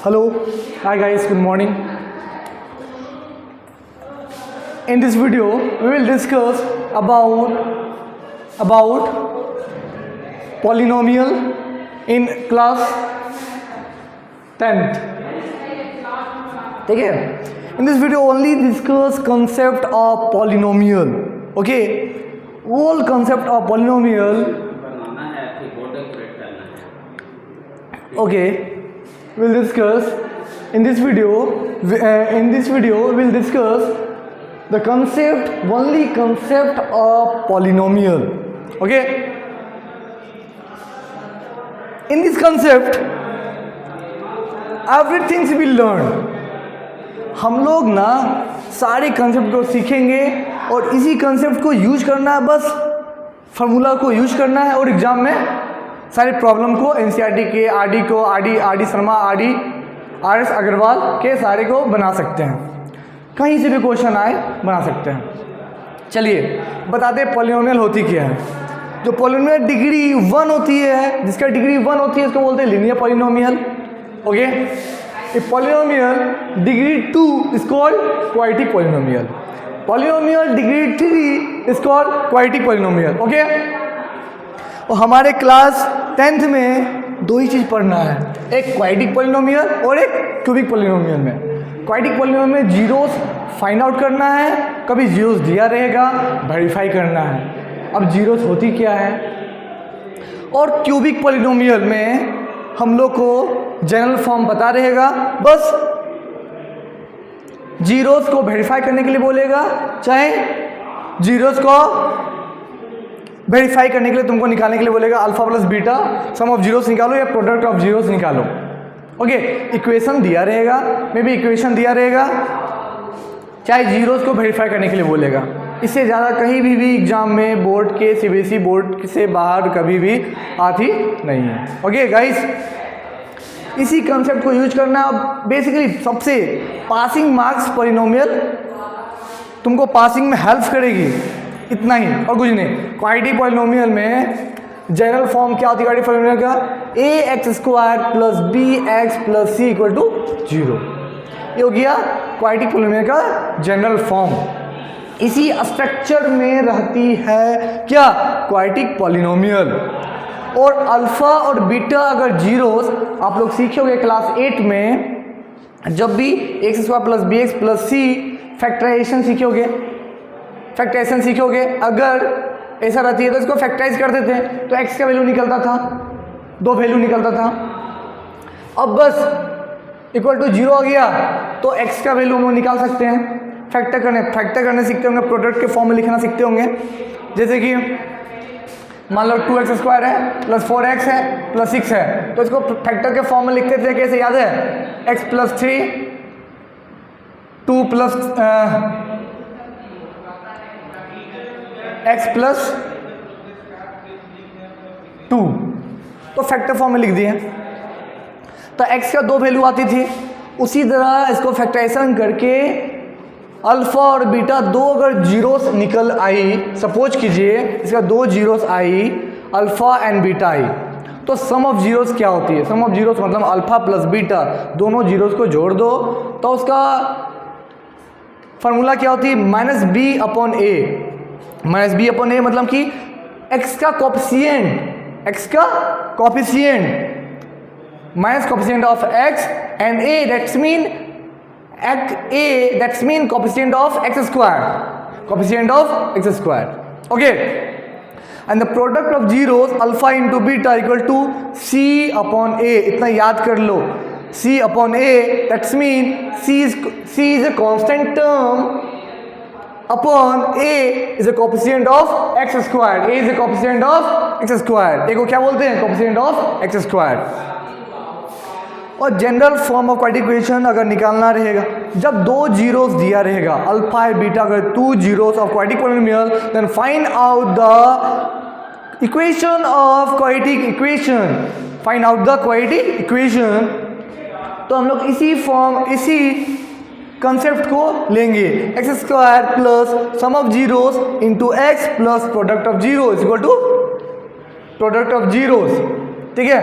Hello, hi guys, good morning. In this video, we will discuss about polynomial in class 10th. ठीक है? In this video, only discuss concept of polynomial. Okay? Whole concept of polynomial. Okay. We'll discuss in this video. We'll discuss the only concept of polynomial. Okay. In this concept, everything we learn. हम लोग ना सारे concept को सीखेंगे और इसी concept को use करना है, बस फार्मूला को यूज करना है और एग्जाम में सारे प्रॉब्लम को एनसीईआरटी के R D Sharma R S Agarwal के सारे को बना सकते हैं, कहीं से भी क्वेश्चन आए बना सकते हैं। चलिए बताते हैं पॉलिनोमियल होती क्या है। जो पॉलिनोमियल डिग्री 1 होती है, जिसका डिग्री 1 होती है उसको बोलते हैं linear polynomial. Okay, a polynomial degree 2 is called quadratic polynomial. Polynomial degree 3 is called quadratic polynomial. Okay, और हमारे क्लास 10th में दो ही चीज़ पढ़ना है, एक क्वाड्रेटिक पॉलिनोमियल और एक क्यूबिक पॉलिनोमियल। में क्वाड्रेटिक पॉलिनोमियल में जीरोस फाइंड आउट करना है, कभी जीरोस दिया रहेगा वेरीफाई करना है। अब जीरोस होती क्या है, और क्यूबिक पॉलिनोमियल में हम लोग को जनरल फॉर्म पता रहेगा, बस जीरोस को वेरीफाई करने के लिए बोलेगा, चाहे जीरोस को वेरीफाई करने के लिए तुमको निकालने के लिए बोलेगा alpha plus beta some of zeros निकालो या प्रोडक्ट ऑफ जीरोस निकालो। ओके, इक्वेशन दिया रहेगा, मे बी इक्वेशन दिया रहेगा, चाहे जीरोस को वेरीफाई करने के लिए बोलेगा। इससे ज़्यादा कहीं भी एग्जाम में बोर्ड के सीबीएसई बोर्ड से बाहर कभी भी आती नहीं है। ओके गाइस, इसी कंसेप्ट को यूज करना। अब बेसिकली सबसे पासिंग मार्क्स पॉलिनोमियल तुमको पासिंग में हेल्प करेगी, इतना ही और कुछ नहीं। क्वाड्रेटिक पॉलिनोमियल में जनरल फॉर्म क्या होती है क्वाड्रेटिक पॉलिनोमियल का, ax² plus bx plus c equal to 0। ये हो गया क्वाड्रेटिक पॉलिनोमियल का जनरल फॉर्म। इसी स्ट्रक्चर में रहती है क्या, क्वाड्रेटिक पॉलिनोमियल। और अल्फा और बीटा अगर जीरोस आप लोग सीखोगे क्लास 8 में, जब भी x² plus bx plus c factorisation सीखोगे, अगर ऐसा रहती है तो इसको फैक्टराइज कर देते हैं तो x का वैल्यू निकलता था, 2 वैल्यू निकलता था। अब बस इक्वल टू 0 आ गया तो x का वैल्यू हम लोग निकाल सकते हैं। फैक्टर करने सीखते होंगे, प्रोडक्ट के फॉर्म में लिखना सीखते होंगे। जैसे कि मान लो 2x² है प्लस 4x है प्लस 6 है, तो इसको फैक्टर के फॉर्म में लिखते थे, कैसे याद है, x plus 3 2 plus x plus 2, तो फैक्टर फॉर्म में लिख दिए। तो x का 2 वैल्यू आती थी, उसी तरह इसको फैक्टराइजेशन करके अल्फा और बीटा 2 अगर जीरोस निकल आई, सपोज कीजिए इसका 2 जीरोस आई, अल्फा एंड बीटा आई, तो सम ऑफ जीरोस क्या होती है, सम ऑफ जीरोस मतलब अल्फा प्लस बीटा, दोनों जीरोस को जोड़ दो तो उसका फार्मूला क्या होती है, -b अपॉन a। -b/a मतलब कि x का coefficient minus coefficient of x and a that's mean coefficient of x²। Okay, and the product of zeros alpha into beta equal to c/a। इतना याद कर लो, c/a that's mean c is a constant term upon a is a coefficient of x²। a is a coefficient of x², a को क्या बोलते हैं, coefficient of x²। और general form of quadratic equation अगर निकालना रहेगा, जब 2 जीरोस दिया रहेगा अल्फा एंड बीटा, अगर 2 zeros of quadratic polynomial, then find out the equation of quadratic equation. Find out the quadratic equation, तो हम लोग इसी कंसेप्ट को लेंगे, x² plus sum of zeros into x plus product of zeros equal to product of zeros. ठीक है,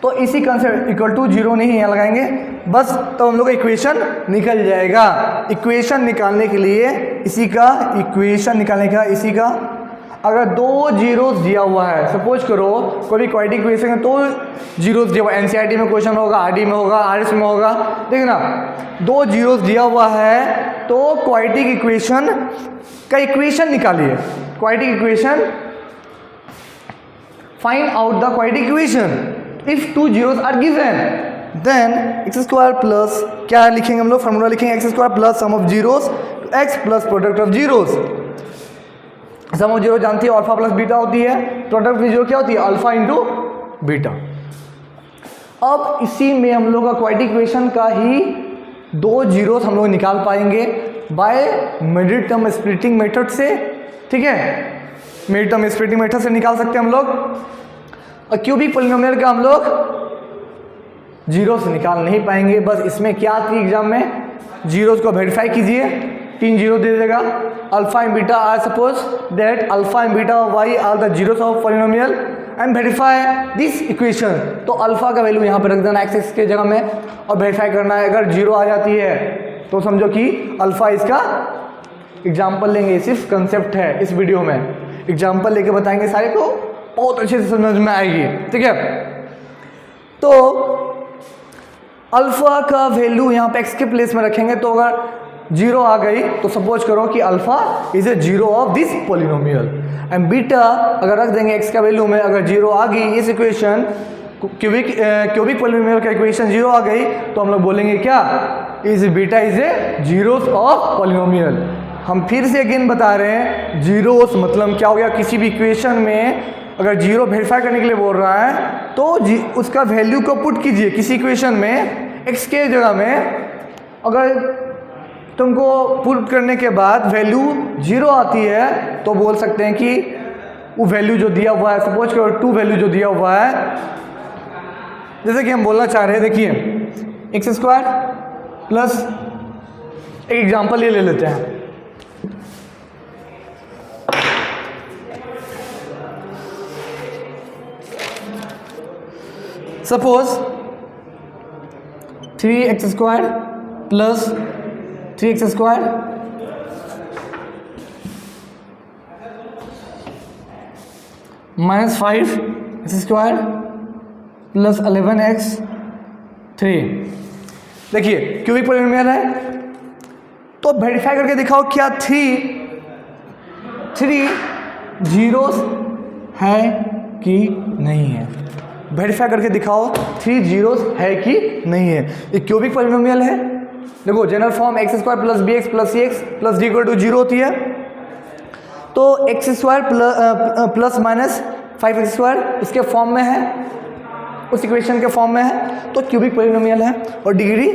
तो इसी कंसेप्ट इक्वल टू 0 नहीं यहाँ लगाएंगे बस, तो हम लोग का इक्वेशन निकल जाएगा। इक्वेशन निकालने के लिए इसी का इक्वेशन निकालने का इसी का अगर 2 जीरोस दिया हुआ है, सपोज करो कोई भी क्वाड्रेटिक इक्वेशन है तो जीरोस दिया हुआ, एनसीईआरटी में क्वेश्चन होगा, आरडी में होगा, आरएस में होगा, ठीक ना। 2 जीरोस दिया हुआ है तो क्वाड्रेटिक इक्वेशन का इक्वेशन निकालिए। Quadratic equation, find out the quadratic equation if 2 जीरोस are given, then x square plus क्या लिखेंगे हम लोग, फॉर्मूला लिखेंगे x square plus sum of zeros to x plus product of zeros. Sum of zero जानती है alpha plus beta होती है, प्रोडक्ट ऑफ जीरो क्या होती है, अल्फा इंटू बीटा। अब इसी में हम लोग का क्वाड्रेटिक इक्वेशन का ही 2 जीरोस हम लोग निकाल पाएंगे by middle term splitting method से, ठीक है। मिडिल टर्म स्प्लिटिंग मेथड से निकाल सकते हैं हम लोग। और क्यूबिक पॉलिनोमियल का हम लोग जीरो से निकाल नहीं पाएंगे, बस इसमें क्या थी एग्जाम में, जीरोस को वेरीफाई कीजिए, 3 जीरो दे देगा। Alpha and beta are suppose that alpha and beta y are the zeros of polynomial and verify this equation. तो अल्फा का वैल्यू यहाँ पर रख देना एक्स के जगह में और वेरीफाई करना है। अगर जीरो आ जाती है तो समझो कि अल्फा इसका एग्जाम्पल लेंगे, सिर्फ कंसेप्ट है इस वीडियो में, एग्जाम्पल लेके बताएंगे सारे को, बहुत अच्छे से समझ में आएगी, ठीक है। तो अल्फा का वैल्यू यहाँ पे एक्स के प्लेस में रखेंगे, तो अगर जीरो आ गई तो सपोज करो कि alpha is a zero of this polynomial and beta अगर रख देंगे एक्स का वैल्यू में, अगर जीरो आ गई इस इक्वेशन क्यूबिक पॉलिनोमियल का इक्वेशन जीरो आ गई तो हम लोग बोलेंगे क्या, is beta is a zeros of polynomial. हम फिर से अगेन बता रहे हैं जीरोस मतलब क्या हो गया, किसी भी इक्वेशन में अगर जीरो वेरीफाई करने के लिए बोल रहा है तो उसका वैल्यू को पुट कीजिए किसी इक्वेशन में, एक्स के जगह में अगर तुमको पुट करने के बाद वैल्यू जीरो आती है तो बोल सकते हैं कि वो वैल्यू जो दिया हुआ है, सपोज करो 2 वैल्यू जो दिया हुआ है, जैसे कि हम बोलना चाह रहे हैं, देखिए एक्स स्क्वायर प्लस, एक एग्जांपल ये ले लेते हैं, suppose 3x square plus 3x square minus 5x square plus 11x 3। देखिए क्यूबिक पॉलिनोमियल है तो वेरीफाई करके दिखाओ क्या 3 जीरोस है कि नहीं है, वेरीफाई करके दिखाओ 3 जीरोस है कि नहीं है। ये क्यूबिक पॉलिनोमियल है, देखो general form x square plus b x plus c x plus d equal to 0 होती है, तो x square plus minus 5x square इसके फॉर्म में है, उस इक्वेशन के फॉर्म में है, तो क्यूबिक पॉलिनोमियल है और डिग्री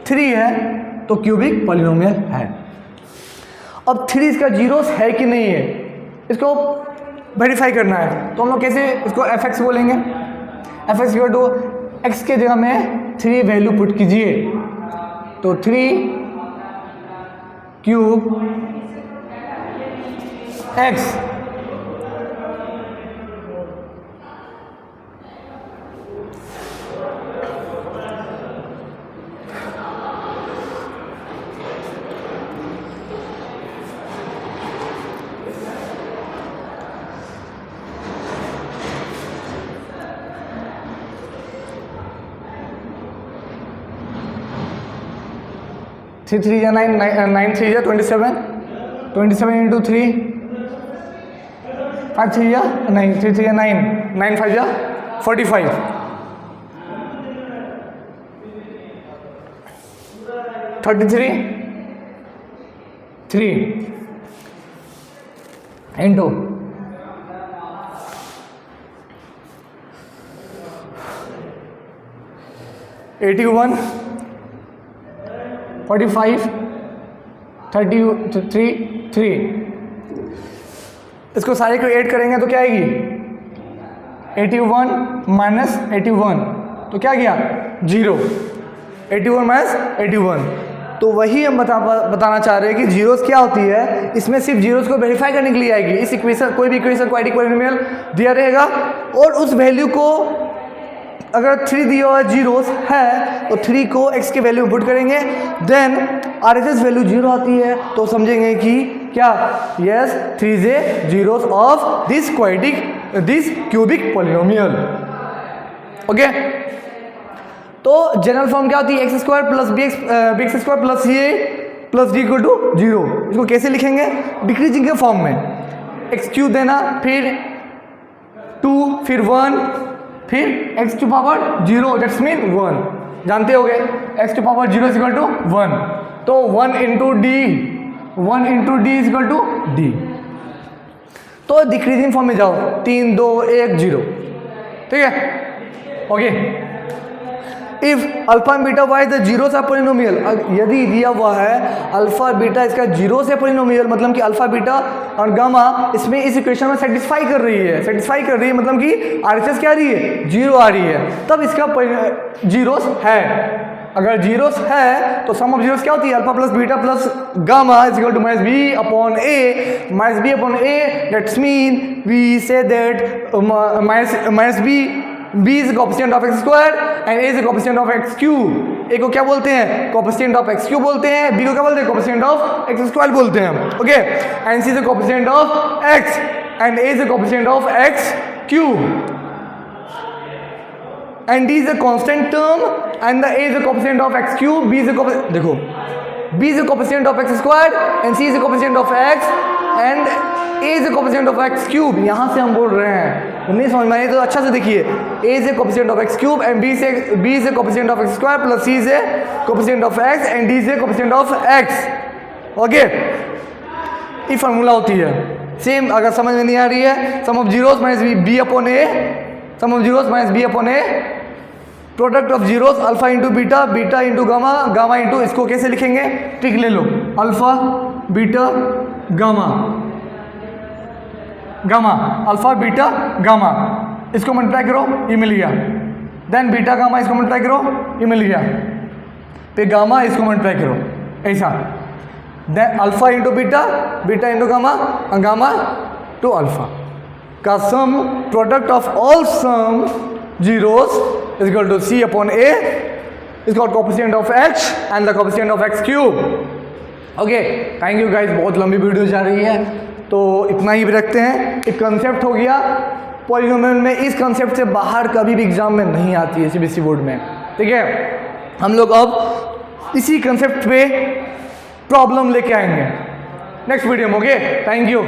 3 है तो क्यूबिक पॉलिनोमियल है। अब 3 इसका जीरोस है कि नहीं है इसको वेरीफाई करना है, तो हम लोग कैसे इसको fx बोलेंगे, fx इक्वल टू एक्स के जगह में 3 वैल्यू पुट कीजिए, तो 3 क्यूब x थ्री 3 या 9 9 3 या 27 इंटू 3 5 3 या 9 3 3 या 9 9 5 या 45 33 3 इंटू 81 45 33 3। इसको सारे को ऐड करेंगे तो क्या आएगी 81 माइनस 81 तो क्या गया 0, 81 माइनस 81। तो वही हम बताना चाह रहे हैं कि जीरोस क्या होती है, इसमें सिर्फ जीरोस को वेरीफाई करने के लिए आएगी। इस इक्वेशन कोई भी इक्वेशन क्वाड्रेटिक पॉलिनोमियल दिया रहेगा और उस वैल्यू को अगर 3 दिया हुआ जीरोस है तो 3 को x के वैल्यू में पुट करेंगे, देन RHS वैल्यू 0 आती है तो समझेंगे कि क्या, yes 3 is zeros of this cubic polynomial. Okay, तो जनरल फॉर्म क्या होती है, x square plus b x square plus ये प्लस डी इक्वल टू 0। इसको कैसे लिखेंगे, डिक्रीजिंग के फॉर्म में, एक्स क्यूब देना, फिर 2, फिर 1, फिर x to power 0 that's mean 1, जानते हो गए x to power 0 is equal to 1, तो 1 into d is equal to d. तो डिक्रीजिंग फॉर्म में जाओ, 3 2 1 0, ठीक है। Okay, if alpha beta y the zero सा पोलिनोमियल, यदि दिया हुआ है अल्फा बीटा इसका जीरो से पोलिनोमियल, मतलब कि अल्फा बीटा और गामा इसमें इस इक्वेशन में सेटिस्फाई कर रही है, मतलब कि आरएचएस क्या आ रही है, 0 आ रही है, तब इसका जीरोस है। अगर जीरोस है तो सम ऑफ जीरोस क्या होती है, alpha plus beta plus gamma is equal to minus B upon A, that's mean we say that minus B is coefficient of X square and A is coefficient of x cube. A को क्या बोलते हैं, coefficient of x cube बोलते हैं, B को क्या बोलते हैं, कोएफिशिएंट ऑफ एक्स स्क्वायर बोलते हैं। Okay, and c is the coefficient of x and A is the coefficient of x cube, and d is a constant term and the a is the coefficient of x cube, b is the देखो b is the coefficient of x squared and c is the coefficient of x and a is the coefficient of x cube। यहाँ से हम बोल रहे हैं, नहीं समझ में आए तो अच्छा से देखिए, a is the coefficient of x cube and b is the coefficient of x square plus c is the coefficient of x and d is the coefficient of x। Okay, ये फार्मूला होती है same. अगर समझ में नहीं आ रही है, sum of zeros minus B upon A, sum of zeros minus B upon A, product of zeros alpha into beta, beta into gamma, gamma into, इसको कैसे लिखेंगे, ट्रिक ले लो, alpha beta gamma, gamma alpha beta gamma, इसको multiply करो, ये मिल गया, देन बीटा गामा इसको मल्टीप्लाई करो, ये मिल गया, फिर गामा इसको मल्टीप्लाई करो, ऐसा, then alpha into beta, beta into gamma, gamma to alpha का sum, product of all sum zeros is equal to c upon a is called coefficient of h and the coefficient of x cube। Okay, thank you guys, बहुत लंबी video जा रही है तो इतना ही भी रखते हैं। एक कंसेप्ट हो गया पॉलिनोमियल में, इस कंसेप्ट से बाहर कभी भी एग्जाम में नहीं आती है सीबीएसई बोर्ड में, ठीक है। हम लोग अब इसी कंसेप्ट पे प्रॉब्लम लेके आएंगे नेक्स्ट वीडियो में। Okay, thank you.